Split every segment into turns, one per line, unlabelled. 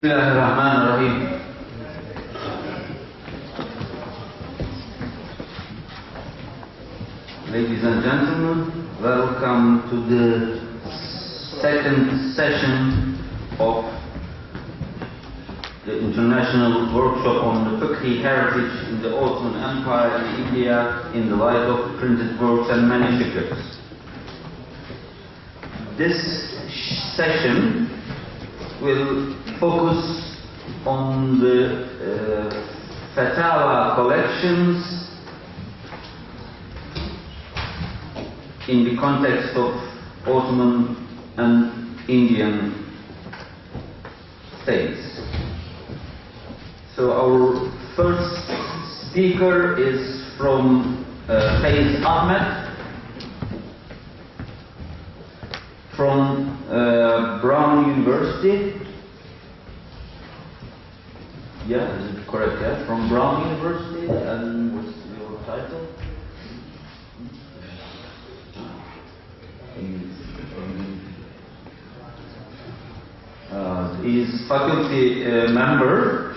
Bismillahirrahmanirrahim. Ladies and gentlemen, welcome to the second session of the International Workshop on the Fiqhi Heritage in the Ottoman Empire in India in the light of printed works and manuscripts. This session will focus on the Fatawa collections in the context of Ottoman and Indian states. So our first speaker is from Faiz Ahmed from Brown University. Yeah, is it correct? Yeah, from Brown University. And what's your title? He's faculty member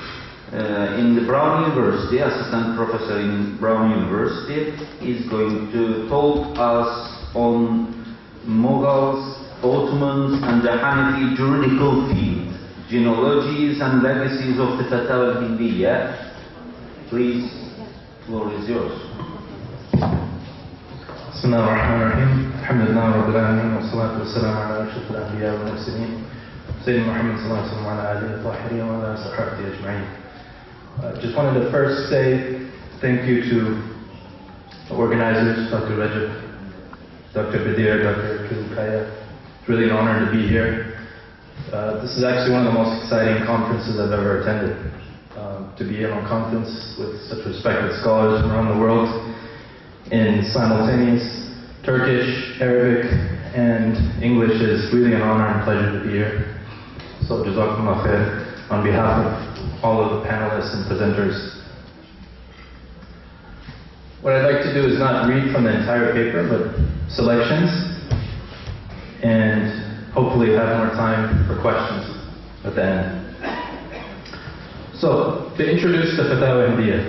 in the Brown University, assistant professor in Brown University. He's going to talk us on Mughals, Ottomans and the Hanafi juridical field, genealogies and legacies of the Fatawa al-Hindiya. Please, floor is yours.
Bismillah ar-Rahman ar-Rahim. Alhamdulillah Rabbil Alamin wa salatu wa salam ala ashraf al-anbiya wa al-mursalin Sayyidina Muhammad sallallahu alayhi wa sallam ala alihi al-tahirin wa ala sahbihi ajma'in. Just wanted to first say thank you to the organizers, Dr. Rajab, Dr. Badir, Dr. Kizukaya. It's really an honor to be here. This is actually one of the most exciting conferences I've ever attended. To be in a conference with such respected scholars from around the world in simultaneous Turkish, Arabic, and English is really an honor and pleasure to be here. So Jazakumullah khair on behalf of all of the panelists and presenters. What I'd like to do is not read from the entire paper, but selections, and hopefully have more time for questions at the end. So, to introduce the Fatawa al-Hindiya.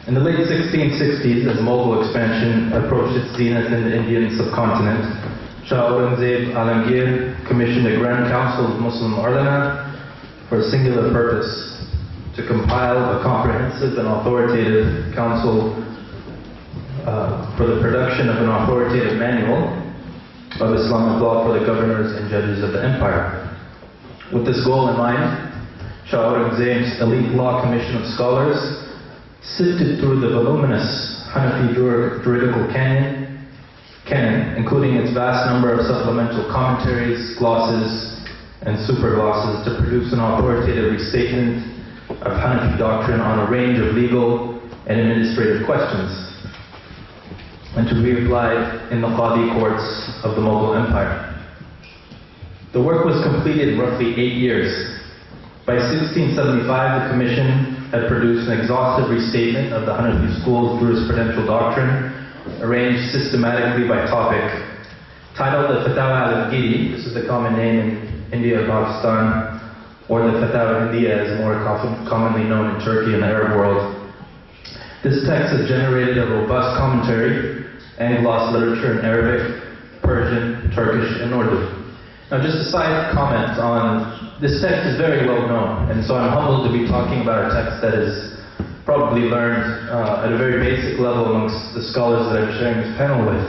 In the late 1660s, as Mughal expansion approached its zenith in the Indian subcontinent, Shah Aurangzeb Alamgir commissioned a Grand Council of Muslim Ulama for a singular purpose: to compile a comprehensive and authoritative council for the production of an authoritative manual of Islamic law for the governors and judges of the empire. With this goal in mind, Shah Aurangzeb's elite law commission of scholars sifted through the voluminous Hanafi juridical canon, including its vast number of supplemental commentaries, glosses, and super glosses, to produce an authoritative restatement of Hanafi doctrine on a range of legal and administrative questions, and to be applied in the Qadi courts of the Mughal Empire. The work was completed in roughly 8 years. By 1675, the Commission had produced an exhaustive restatement of the Hanafi school's jurisprudential doctrine, arranged systematically by topic. Titled the Fatawa al-Giri, this is the common name in India, Pakistan, or the Fatawa al-Hindiya as more commonly known in Turkey and the Arab world. This text has generated a robust commentary and gloss literature in Arabic, Persian, Turkish, and Urdu. Now, just a side comment on this text is very well known, and so I'm humbled to be talking about a text that is probably learned at a very basic level amongst the scholars that I'm sharing this panel with.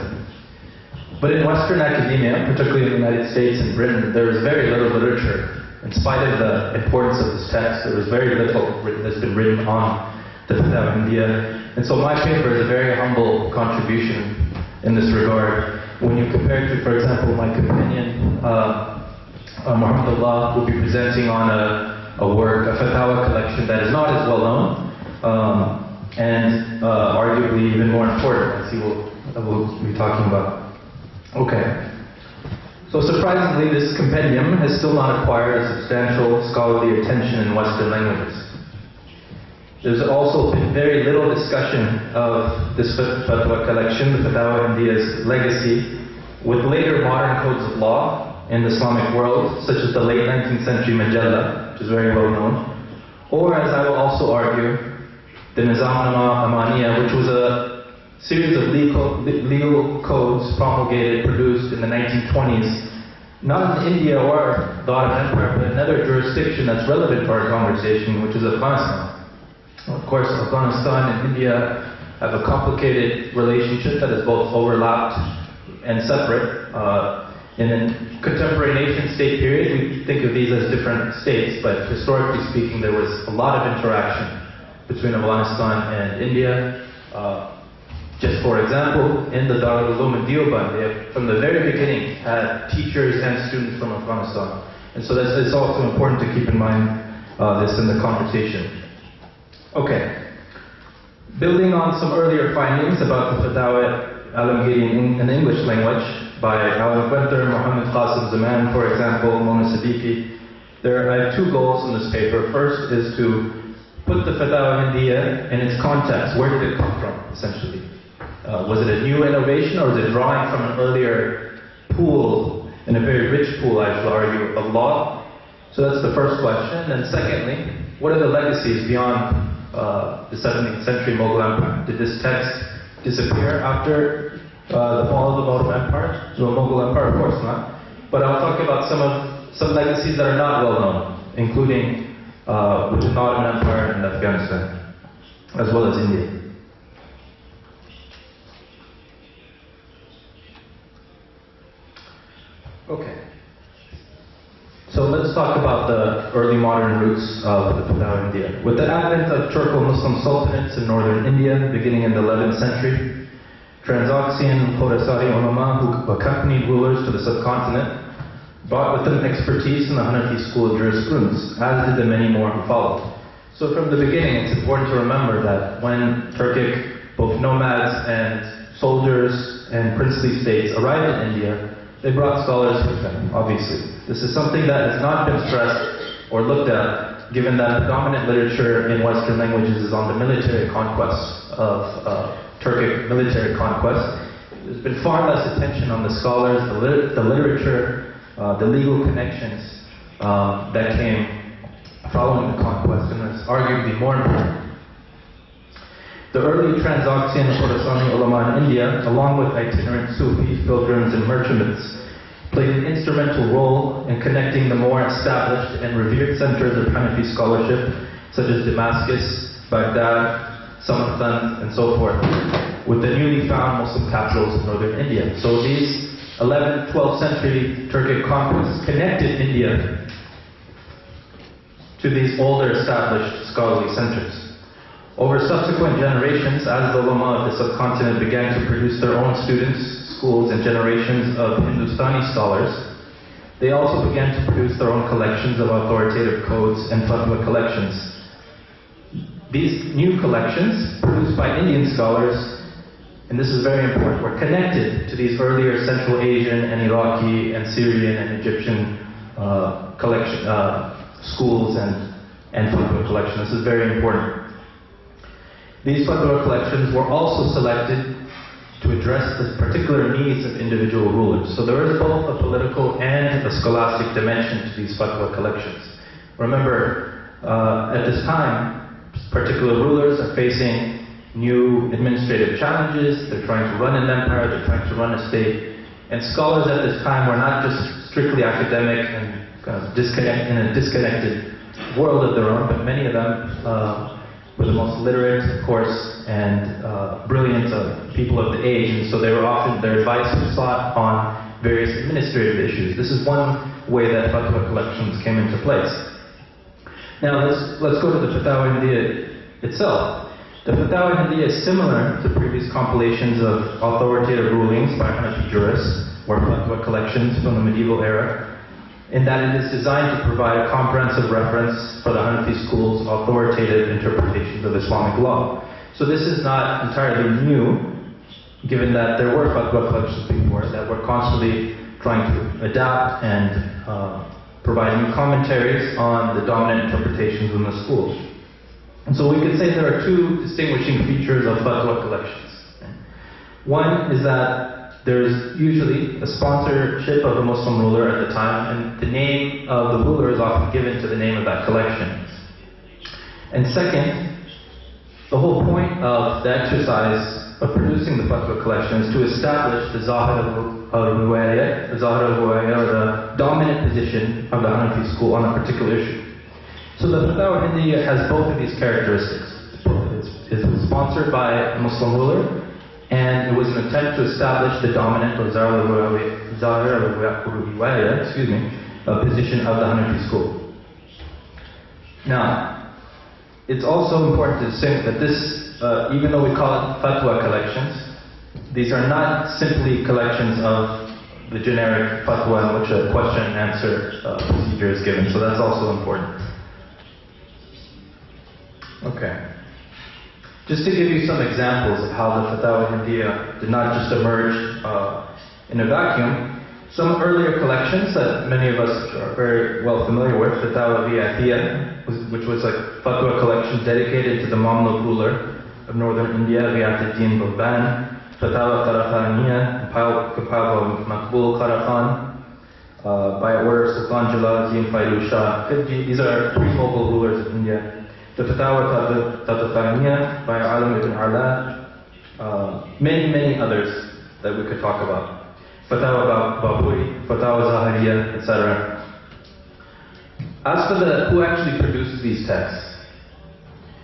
But in Western academia, particularly in the United States and Britain, there is very little literature. In spite of the importance of this text, there is very little that's been written on the Fatawa al-Hindiya. And so my paper is a very humble contribution in this regard. When you compare it to, for example, my companion, Muhammad Allah, will be presenting on a work, a Fatawa collection that is not as well known, and arguably even more important, as he will be talking about. Okay. So surprisingly, this compendium has still not acquired a substantial scholarly attention in Western languages. There's also been very little discussion of this fatwa collection, the Fatawa al-Hindiya's legacy, with later modern codes of law, in the Islamic world, such as the late 19th century Majalla, which is very well known, or as I will also argue, the Nizamnama Amaniya, which was a series of legal codes promulgated, produced in the 1920s, not in India or the Ottoman Empire, but another jurisdiction that's relevant to our conversation, which is Afghanistan. Of course, Afghanistan and India have a complicated relationship that is both overlapped and separate. In a contemporary nation-state period, we think of these as different states, but historically speaking, there was a lot of interaction between Afghanistan and India. Just for example, in the Darul Uloom in Deoband, they have, from the very beginning, had teachers and students from Afghanistan. And so it's also important to keep in mind this in the conversation. Okay. Building on some earlier findings about the Fatawa Alamgiri in the English language by Alan Quenter, Mohammed Qasim Zaman, for example, Mona Siddiqui, I have two goals in this paper. First is to put the Fatawa Hindiya in its context. Where did it come from, essentially? Was it a new innovation, or was it drawing from an earlier pool, and a very rich pool, I shall argue, of law? So that's the first question. And secondly, what are the legacies beyond the 17th century Mughal Empire? Did this text disappear after the fall of the Mughal Empire? The Mughal Empire, of course not. But I'll talk about some legacies that are not well known, including which is not an empire in Afghanistan, as well as India. Okay. So let's talk about the early modern roots of the Fatawa India. With the advent of Turco-Muslim sultanates in northern India, beginning in the 11th century, Transoxian Khorasani ulama who accompanied rulers to the subcontinent brought with them expertise in the Hanafi school of jurisprudence, as did the many more who followed. So from the beginning, it's important to remember that when Turkic, both nomads and soldiers and princely states arrived in India, they brought scholars with them, obviously. This is something that has not been stressed or looked at, given that the dominant literature in Western languages is on the military conquest of Turkic military conquest. There's been far less attention on the scholars, the literature, the legal connections that came following the conquest, and it's arguably more important. The early Transoxian Khorasani ulama in India, along with itinerant Sufis, pilgrims, and merchants, played an instrumental role in connecting the more established and revered centers of Hanafi scholarship, such as Damascus, Baghdad, Samarkand, and so forth, with the newly found Muslim capitals of northern India. So these 11th, 12th century Turkic conquests connected India to these older established scholarly centers. Over subsequent generations, as the ulama of the subcontinent began to produce their own students, schools, and generations of Hindustani scholars, they also began to produce their own collections of authoritative codes and fatwa collections. These new collections, produced by Indian scholars, and this is very important, were connected to these earlier Central Asian and Iraqi and Syrian and Egyptian schools and fatwa collections. This is very important. These fatwa collections were also selected to address the particular needs of individual rulers. So there is both a political and a scholastic dimension to these fatwa collections. Remember, at this time, particular rulers are facing new administrative challenges. They're trying to run an empire, they're trying to run a state. And scholars at this time were not just strictly academic and kind of in a disconnected world of their own, but many of them were the most literate, of course, and brilliant people of the age, and so their advice was sought on various administrative issues. This is one way that fatwa collections came into place. Now let's go to the Fatawa Hindiya itself. The Fatawa Hindiya is similar to previous compilations of authoritative rulings by Hanafi jurists, or fatwa collections from the medieval era, in that it is designed to provide a comprehensive reference for the Hanafi school's authoritative interpretations of Islamic law. So this is not entirely new, given that there were fatwa collections before that were constantly trying to adapt and provide new commentaries on the dominant interpretations in the schools. And so we could say there are two distinguishing features of fatwa collections. One is that there's usually a sponsorship of a Muslim ruler at the time, and the name of the ruler is often given to the name of that collection. And second, the whole point of the exercise of producing the fatwa collection is to establish the Zahir al-Ruwaya, or the dominant position of the Hanafi school on a particular issue. So the Fatawa Hindiya has both of these characteristics. It was sponsored by a Muslim ruler, and it was an attempt to establish the dominant or Zahir al-Ruwaya, position of the Hanafi school. Now, it's also important to distinguish that this, even though we call it fatwa collections, these are not simply collections of the generic fatwa in which a question and answer procedure is given. So that's also important. Okay. Just to give you some examples of how the Fatawa Hindiya did not just emerge in a vacuum, some earlier collections that many of us are very well familiar with, Fatawa Vi'atiyya, which was a fatwa collection dedicated to the Mamluk ruler of northern India, Vi'at-ud-Din Burban, Fatawa Qarafaniya, compiled by Maqbul Qarafan, by order of Sultan Jalaluddin Fairuz Shah Khilji. These are three Mughal rulers of India. The Fatawa Tatataniya by Alam ibn Ala, many others that we could talk about. Fatawa Baburi, Fatawa Zahiriya, etc. As for who actually produced these texts,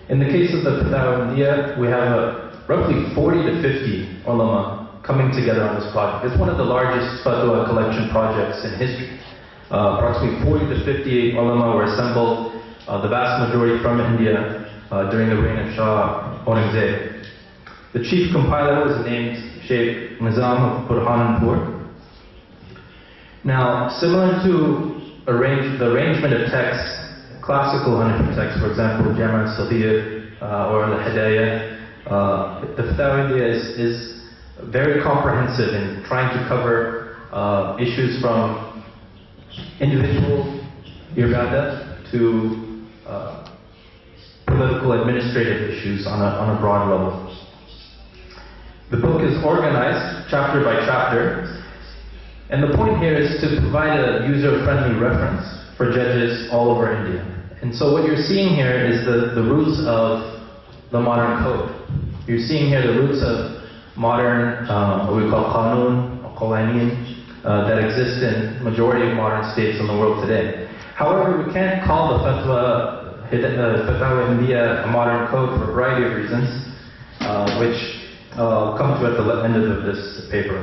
in the case of the Fatawa Hindiya, we have roughly 40 to 50 ulama coming together on this project. It's one of the largest fatwa collection projects in history. Approximately 40 to 50 ulama were assembled, the vast majority from India, during the reign of Shah Aurangzeb. The chief compiler was named Sheikh Nizam of Burhanpur. Now, similar to the arrangement of texts, classical Hanafi texts, for example, Jama' al-Saghir or al-Hidayah, the Fatawa Hindiya is very comprehensive in trying to cover issues from individual ibadah to political administrative issues on a broad level. The book is organized chapter by chapter, and the point here is to provide a user-friendly reference for judges all over India. And so what you're seeing here is the roots of the modern code. You're seeing here the roots of modern, what we call qanun, or qawanin, that exist in majority of modern states in the world today. However, we can't call the Fatawa Hindiya a modern code for a variety of reasons, which I'll come to at the end of this paper.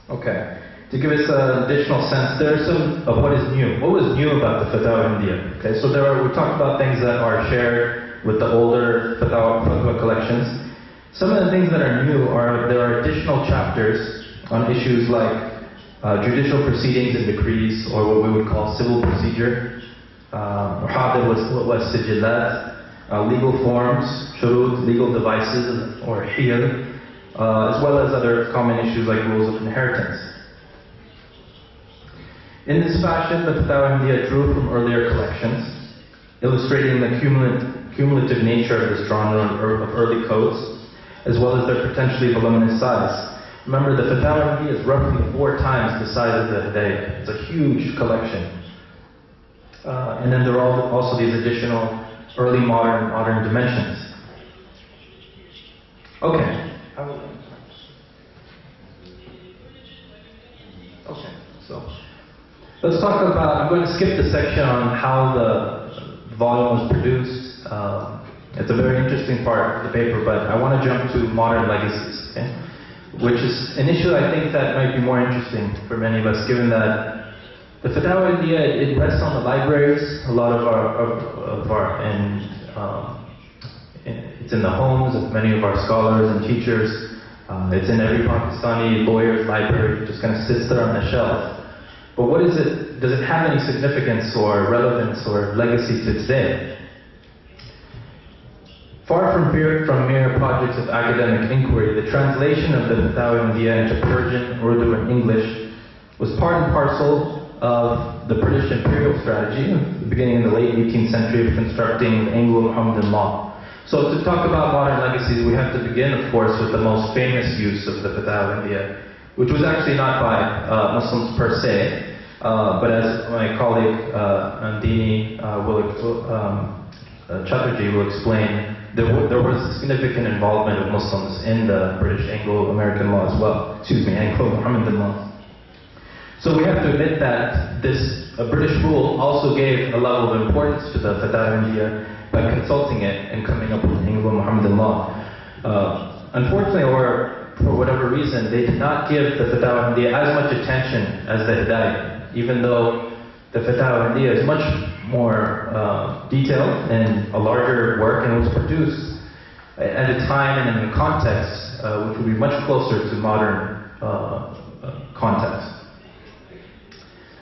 Okay. To give us an additional sense, there are some of what is new. What was new about the Fatawa Hindiya? Okay, so we talked about things that are shared with the older fatwa collections. Some of the things that are new are there are additional chapters on issues like judicial proceedings and decrees, or what we would call civil procedure, was sijilat, legal forms, shurut, legal devices, or hiyal, as well as other common issues like rules of inheritance. In this fashion, the Fatawa Hindiya drew from earlier collections, illustrating the cumulative nature of this genre of early codes, as well as their potentially voluminous size. Remember, the Fatawa Hindiya is roughly 4 times the size of the Hidayah. It's a huge collection. And then there are also these additional early modern dimensions. Okay. Okay, so let's talk about, I'm going to skip the section on how the volume was produced. It's a very interesting part of the paper, but I want to jump to modern legacies, okay? Which is an issue I think that might be more interesting for many of us, given that the Fatawa Hindiya, it rests on the libraries. A lot of it's in the homes of many of our scholars and teachers. It's in every Pakistani lawyer's library. It just kind of sits there on the shelf. But what is it? Does it have any significance or relevance or legacy to today? Far from mere projects of academic inquiry, the translation of the Fatawa Hindiya into Persian, Urdu, and English was part and parcel of the British imperial strategy, beginning in the late 18th century, of constructing Anglo-Muhammadan law. So to talk about modern legacies, we have to begin, of course, with the most famous use of the Fatawa India, which was actually not by Muslims per se, but as my colleague Nandini Chatterjee will explain, there was significant involvement of Muslims in the British Anglo-American law as well, Anglo-Mohammedan law. So we have to admit that this British rule also gave a level of importance to the Fatawa India by consulting it and coming up with Anglo-Mohammedan law. Unfortunately, or for whatever reason, they did not give the Fatawa India as much attention as the Hidayah, even though the Fatawa India is much more detailed and a larger work, and was produced at a time and in a context which would be much closer to modern context.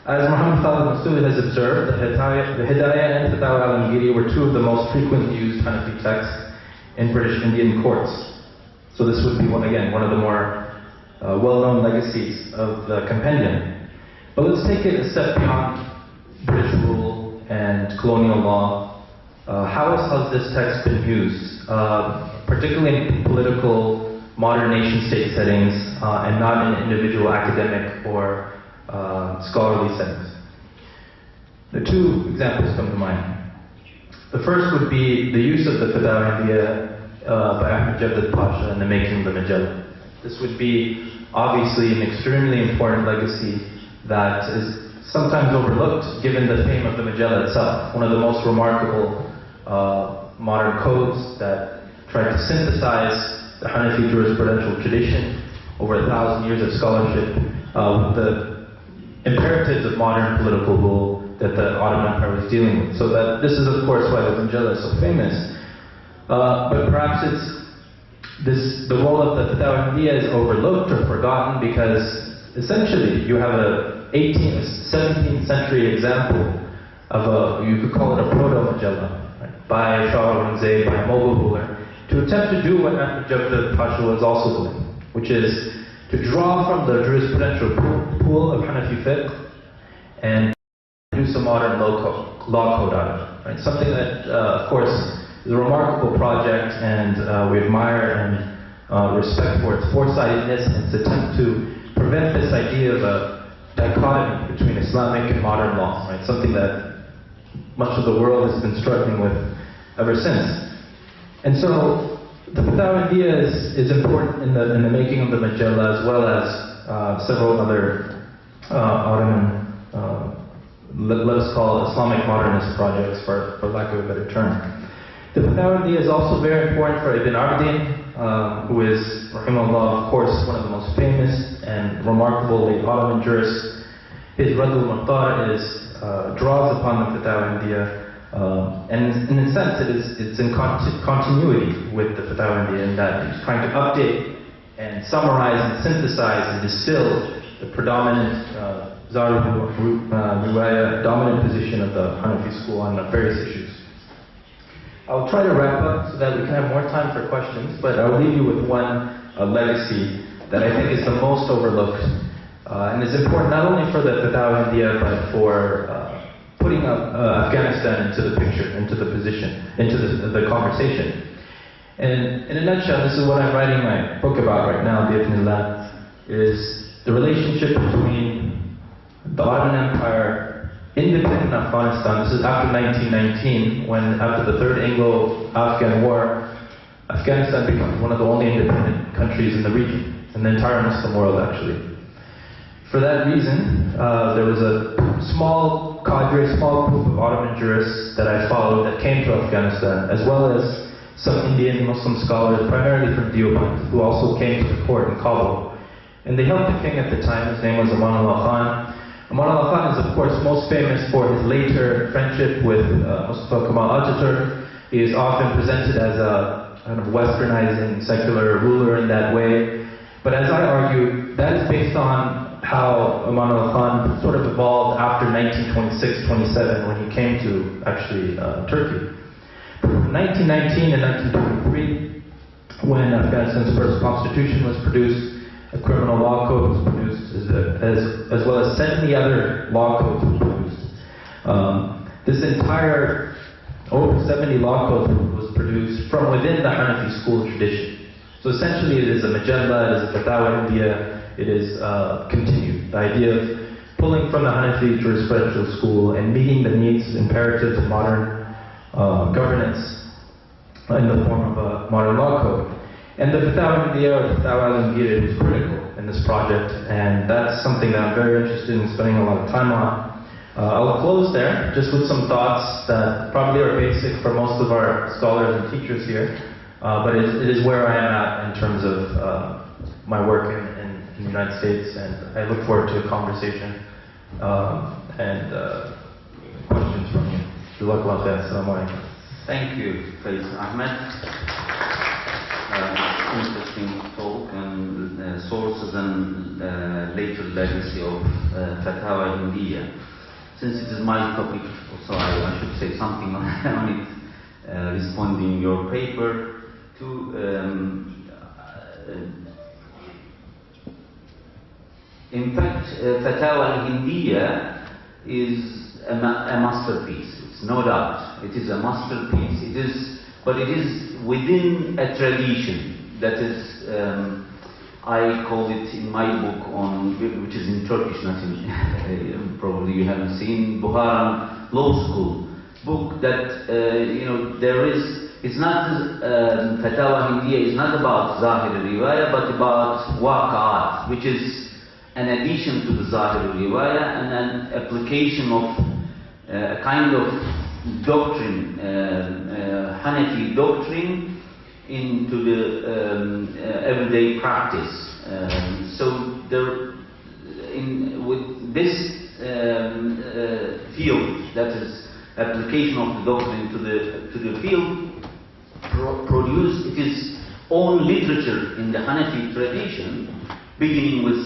As Muhammad Khalid Massoud has observed, the Hidayah and Fatawa al-Alamgiri were two of the most frequently used Hanafi texts in British Indian courts. So this would be, one of the more well-known legacies of the compendium. But let's take it a step beyond British rule and colonial law. How else has this text been used, particularly in political, modern nation-state settings, and not in individual academic or scholarly settings? The two examples come to mind. The first would be the use of the Fatawa India by Ahmed Pasha in the making of the Majallah. This would be obviously an extremely important legacy that is sometimes overlooked given the fame of the Majallah itself, one of the most remarkable modern codes that tried to synthesize the Hanafi jurisprudential tradition over 1,000 years of scholarship with the imperatives of modern political rule that the Ottoman Empire was dealing with. So that this is, of course, why the Majallah is so famous. But perhaps the role of the Fatawa India is overlooked or forgotten because essentially you have a 17th century example of you could call it a proto-Majallah, right, by Shah Aurangzeb, by a Mughal ruler, to attempt to do what Ahmed Pasha was also doing, which is to draw from the jurisprudential pool of Hanafi fiqh and produce a modern law code out of it. Right? Something that, of course, is a remarkable project, and we admire and respect for its foresightedness and its attempt to prevent this idea of a dichotomy between Islamic and modern law, right? Something that much of the world has been struggling with ever since. And so the Fatawa India is important in the making of the Majallah, as well as several other Ottoman, let us call Islamic modernist projects, for lack of a better term. The Fatawa India is also very important for Ibn Abidin, who is, rahimahullah, of course, one of the most famous and remarkable late Ottoman jurists. His Radul Mukhtar draws upon the Fatawa India, and in a sense it's in continuity with the Fatawa India in that he's trying to update and summarize and synthesize and distill the predominant dominant position of the Hanafi school on various issues. I'll try to wrap up so that we can have more time for questions, but I'll leave you with one legacy that I think is the most overlooked and is important not only for the Fatawa India, but for putting Afghanistan into the picture, into the position, into the conversation. And in a nutshell, this is what I'm writing my book about right now, Bi'idhnillah, is the relationship between the Ottoman Empire, independent Afghanistan. This is after 1919, when after the Third Anglo-Afghan War, Afghanistan becomes one of the only independent countries in the region, in the entire Muslim world actually. For that reason, there was a small cadre, small group of Ottoman jurists that I followed that came to Afghanistan, as well as some Indian Muslim scholars, primarily from Deoband, who also came to the court in Kabul. And they helped the king at the time. His name was Amanullah Khan. Amanullah Khan is, of course, most famous for his later friendship with Mustafa Kemal Atatürk. He is often presented as a kind of westernizing secular ruler in that way. But as I argue, that is based on how Amanullah Khan sort of evolved after 1926-27 when he came to actually Turkey. From 1919 and 1923, when Afghanistan's first constitution was produced, a criminal law code was produced, as well as 70 other law codes were produced. This entire over 70 law codes was produced from within the Hanafi school tradition. So essentially it is a majalla, it is a fatawa India, it is continued. The idea of pulling from the Hanafi jurisprudential school and meeting the needs, imperatives of modern governance in the form of a modern law code. And the Fatawa India or Fatawa al-Alamgir was critical in this project, and that's something that I'm very interested in spending a lot of time on. I'll close there just with some thoughts that probably are basic for most of our scholars and teachers here, but it is where I am at in terms of my work in the United States, and I look forward to a conversation and questions from you.
Thank you, Faiz Ahmed. Interesting talk and sources and later legacy of Fatawa India. Since it is my topic, also I should say something on it, responding your paper to. In fact, Fatawa India is a masterpiece. It's no doubt. It is a masterpiece. But it is within a tradition that is, I call it in my book which is in Turkish, not in, probably you haven't seen, Buharan Law School book that, it's not, Fatawa India is not about Zahir Riwaya, but about Waqa'at, which is an addition to the Zahir Riwaya and an application of a kind of doctrine, Hanafi doctrine, into the everyday practice. So with this field, that is application of the doctrine to the field, produced its own literature in the Hanafi tradition, beginning with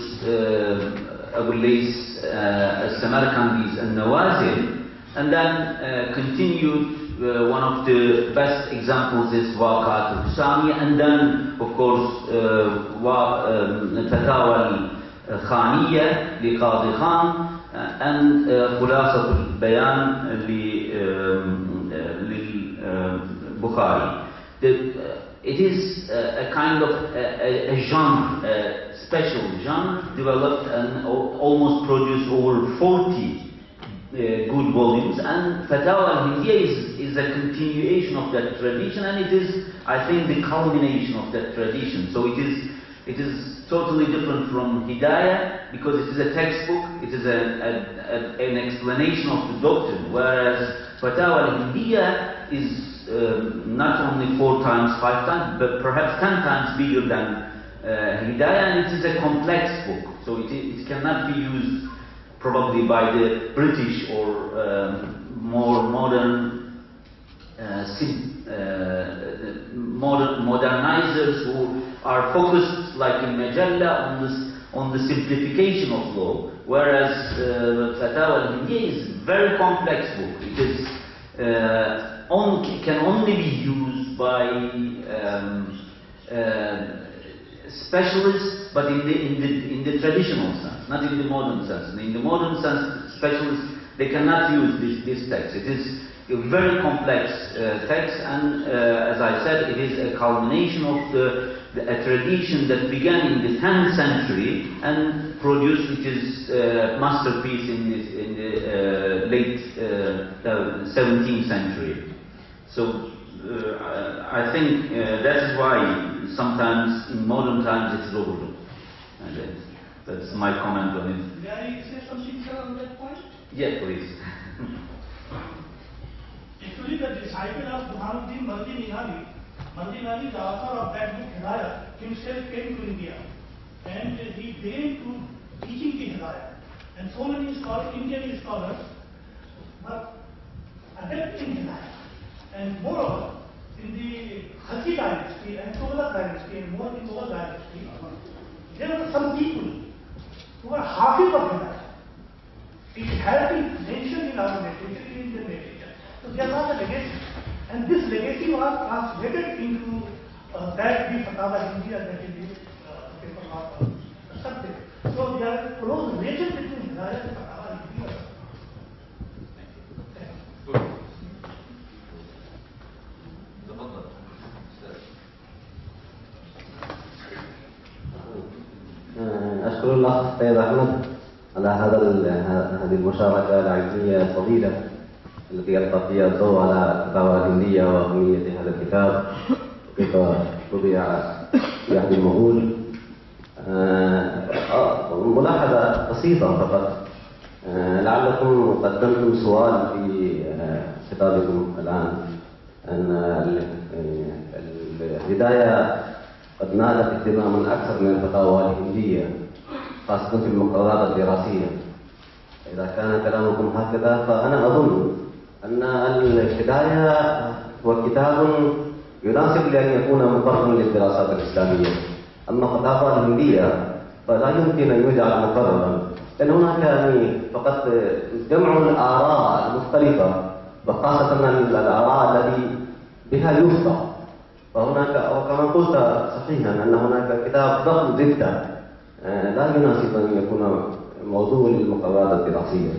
Abu Lays, Samarkandis and Nawazil, and then continued. One of the best examples is Waqa'at al-Husami, and then, of course, Fatawa al-Khaniya li Qadi Khan, and Khulasat al-Bayan li Bukhari. It is a kind of a genre, a special genre, developed and almost produced over 40 good volumes, and Fatawa al-Hindiya is a continuation of that tradition, and it is, I think, the culmination of that tradition. So it is totally different from Hidayah, because it is a textbook, it is an explanation of the doctrine, whereas Fatawa al-Hindiya is not only 4 times, 5 times, but perhaps 10 times bigger than Hidayah, and it is a complex book, so it cannot be used probably by the British or more modern modernizers who are focused, like in Majalla, on the simplification of law, whereas Fatawa al-Hindiya is a very complex book. It is can only be used by specialists, but in the traditional sense, not in the modern sense. In the modern sense, specialists, they cannot use this text. It is a very complex text, and as I said, it is a culmination of a tradition that began in the 10th century and produced its masterpiece in the late 17th century. So I think that is why sometimes in modern times it is overlooked. And that's my comment on it.
May I say something, sir, on that point?
Yeah, please.
Actually, the disciple of Burhanuddin Maldi Nihali, the author of that book Hidayah, himself came to India, and he began to teaching the Hidayah. And so many scholars, Indian scholars, were adapting Hidayah. And moreover, in the Haji dynasty and Tughlaq dynasty, and more in Mughal dynasty, there were some people who were hafiz of Hidayah. It has been mentioned in our literature, in Indian literature. So they are not a legacy. And this legacy was translated into that the Fatawa India, that is the paper of the subject. So there are close relation between Hidayah and Fatawa India.
تفضل.
أشكر الأخ فايز أحمد على هذه المشاركة العلمية الطويلة التي يلقى فيها الضوء على الفتاوى الهندية وأهمية هذا الكتاب وكيف طبع في عهد المغول. ملاحظة بسيطة فقط، لعلكم قدمتم سؤال في خطابكم الآن أن الهداية قد نالت اهتماما أكثر من الفتاوى الهندية خاصة في المقررات الدراسية. إذا كان كلامكم هكذا فأنا أظن أن الهداية هو كتاب يناسب لأن يكون مقررا للدراسات الإسلامية، أما الفتاوى الهندية فلا يمكن أن يجعل مقررا، لأن هناك يعني فقط جمع الآراء المختلفة وخاصة الآراء التي بها يفتى. فهناك وكما قلت صحيحا أن هناك كتاب ضخم جدا لا يناسب أن يكون موضوع للمقررات الدراسية.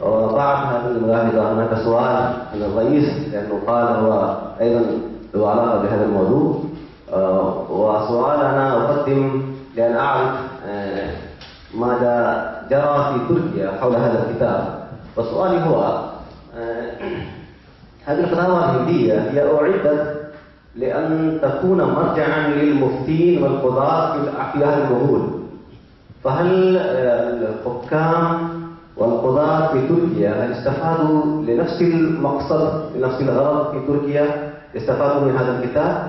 وبعد هذه الملاحظة هناك سؤال من الرئيس لأنه قال هو أيضا له علاقة بهذا الموضوع، وسؤال أنا أقدم لأن أعرف ماذا جرى في تركيا حول هذا الكتاب. وسؤالي هو هذه الفتاوى الهندية هي أعدت لأن تكون مرجعا للمفتين والقضاة في عهد المغول، فهل الحكام والقضاة في تركيا استفادوا لنفس المقصد لنفس الغرض في تركيا، استفادوا من هذا الكتاب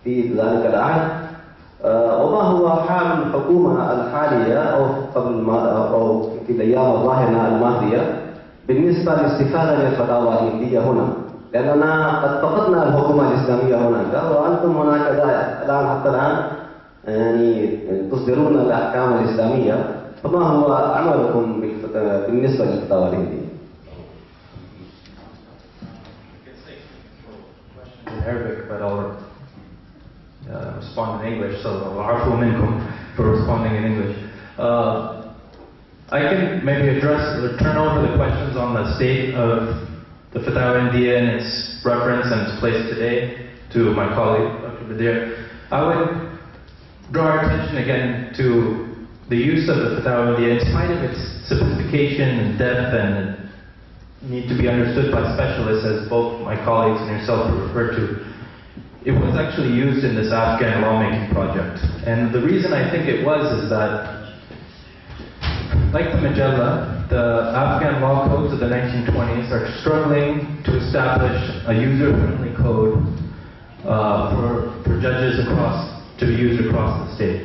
في ذلك العهد؟ وما هو حال الحكومة الحالية أو في الأيام الظاهرة الماضية بالنسبة للاستفادة من الفتاوى الهندية هنا؟ لأننا قد فقدنا الحكومة الإسلامية هناك وأنتم هناك الآن حتى الآن يعني تصدرون الأحكام الإسلامية، فما هو عملكم بالنسبة للفتاوى الهندية؟
In Arabic, but I'll respond in English, so I'll minkum for responding in English. I can maybe address or turn over the questions on the state of the Fatwa India and its reference and its place today to my colleague, Dr. Badir. I would draw our attention again to the use of the Fatwa India in spite of its sophistication and depth and need to be understood by specialists, as both my colleagues and yourself referred to. It was actually used in this Afghan lawmaking project. And the reason I think it was is that, like the Majalla, the Afghan law codes of the 1920s are struggling to establish a user-friendly code for judges to be used across the state.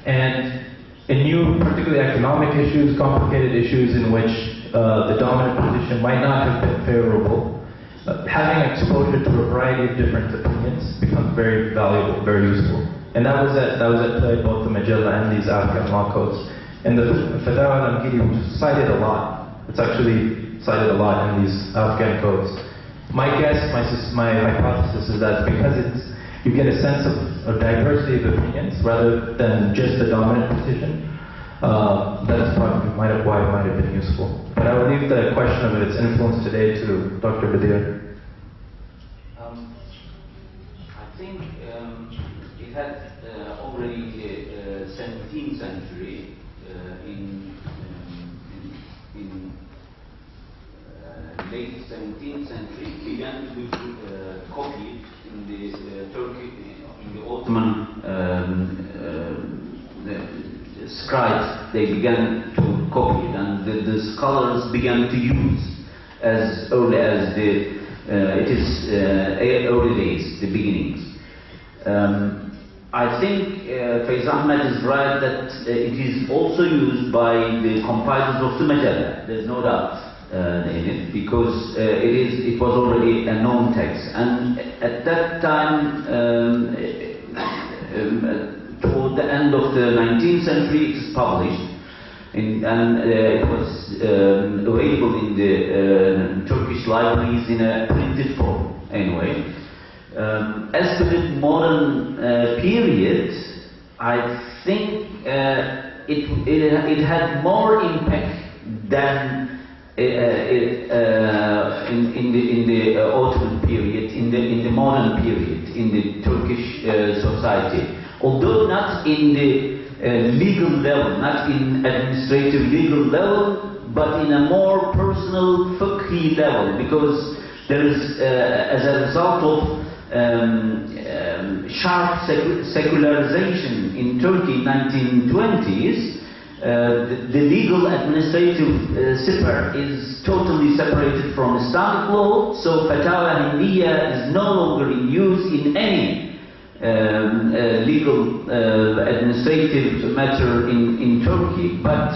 And in new, particularly economic issues, complicated issues in which the dominant position might not have been favorable, having exposure to a variety of different opinions becomes very valuable, very useful. And that was at play both the Majalla and these Afghan law codes. And the Fatwa al-Amgiri was cited a lot. It's actually cited a lot in these Afghan codes. My guess, my hypothesis is that because you get a sense of diversity of opinions rather than just the dominant position, that's probably why it might have been useful. But I will leave the question of its influence today to Dr. Badir.
I think it had already 17th century in late 17th century began to be copied in the Turkey, in the Ottoman the scribes. They began to copy it, and the scholars began to use as early as early days, the beginnings. I think Faiz Ahmed is right that it is also used by the compilers of the Majalla. There's no doubt in it, because it was already a known text, and at that time, toward the end of the 19th century, it is published, and it was available in the Turkish libraries in a printed form. Anyway, as to the modern period, I think it had more impact than in the Ottoman period, in the modern period, in the Turkish society. Although not in the legal level, not in administrative legal level, but in a more personal fiqhi level, because there is, as a result of sharp secularization in Turkey in 1920s, the legal administrative sphere is totally separated from Islamic law, so Fatawa Hindiya is no longer in use in any legal administrative matter in Turkey. But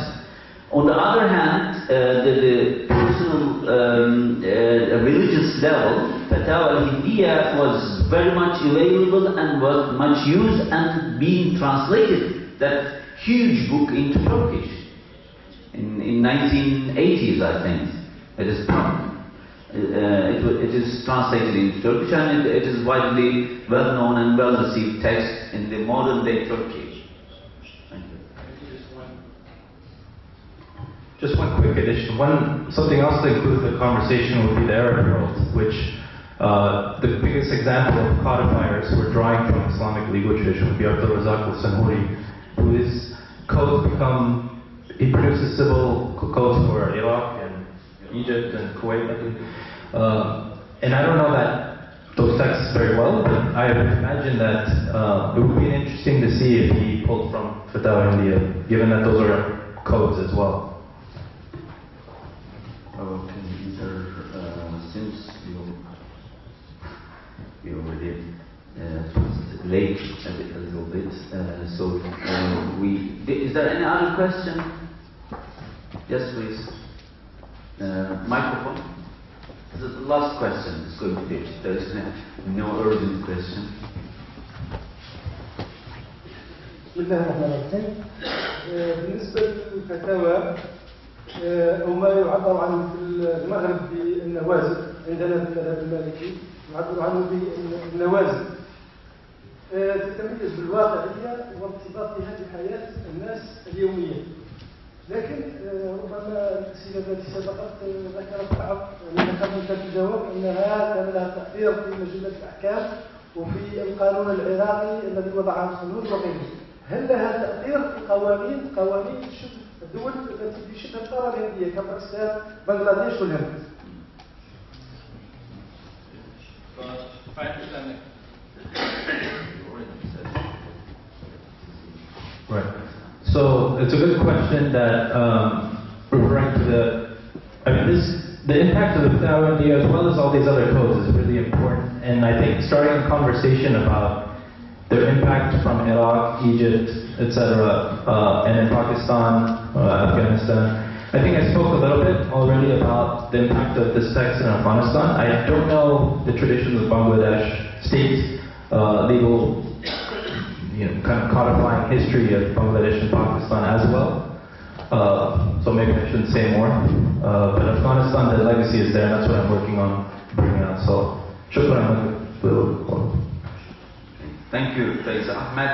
on the other hand, the personal religious level, Fatawa Hindiya was very much available and was much used and being translated, that huge book, into Turkish in 1980s, I think. It is translated into Turkish, and it is widely well known and well received text in the modern day Turkey. Thank you.
Just one quick addition. Something else to include in the conversation would be the Arab world, which the biggest example of codifiers who are drawing from Islamic legal tradition would be Abdul Razak al-Sanhuri, who is codes become, he produces civil codes for Iraq and Egypt and Kuwait, I believe. And I don't know that those texts very well, but I imagine that it would be interesting to see if he pulled from Fatawa India, given that those are codes as well.
Okay, since you already late a little bit, so is there any other question? Yes, please. Microphone. The last question is going to be. There is no urgent question.
بسم الله الرحمن الرحيم. بالنسبة للفتاوى أو ما يعبر عنه في المغرب بالنوازل، عندنا في المذهب المالكي يعبر عنه بالنوازل. تتميز بالواقعية وارتباطها بحياة الناس اليومية. لكن ربما الأسئلة التي سبقت ذكرت بعض قبل الجواب أنها كان لها تأثير في مجلة الأحكام وفي القانون العراقي الذي وضعه الخلود وغيره. هل لها تأثير في قوانين الدول التي في شبه القارة الهندية كباكستان، بنغلاديش والهند؟
Right. So it's a good question that referring to the impact of the Fatawa India as well as all these other codes is really important, and I think starting a conversation about their impact from Iraq, Egypt, etc., and in Pakistan, Afghanistan. I think I spoke a little bit already about the impact of this text in Afghanistan. I don't know the traditions of Bangladesh state legal, kind of codifying history of Bangladesh and Pakistan as well. So maybe I shouldn't say more. But Afghanistan, the legacy is there, and that's what I'm working on bringing out. So, shukran.
Thank you, Faiz. Ahmed.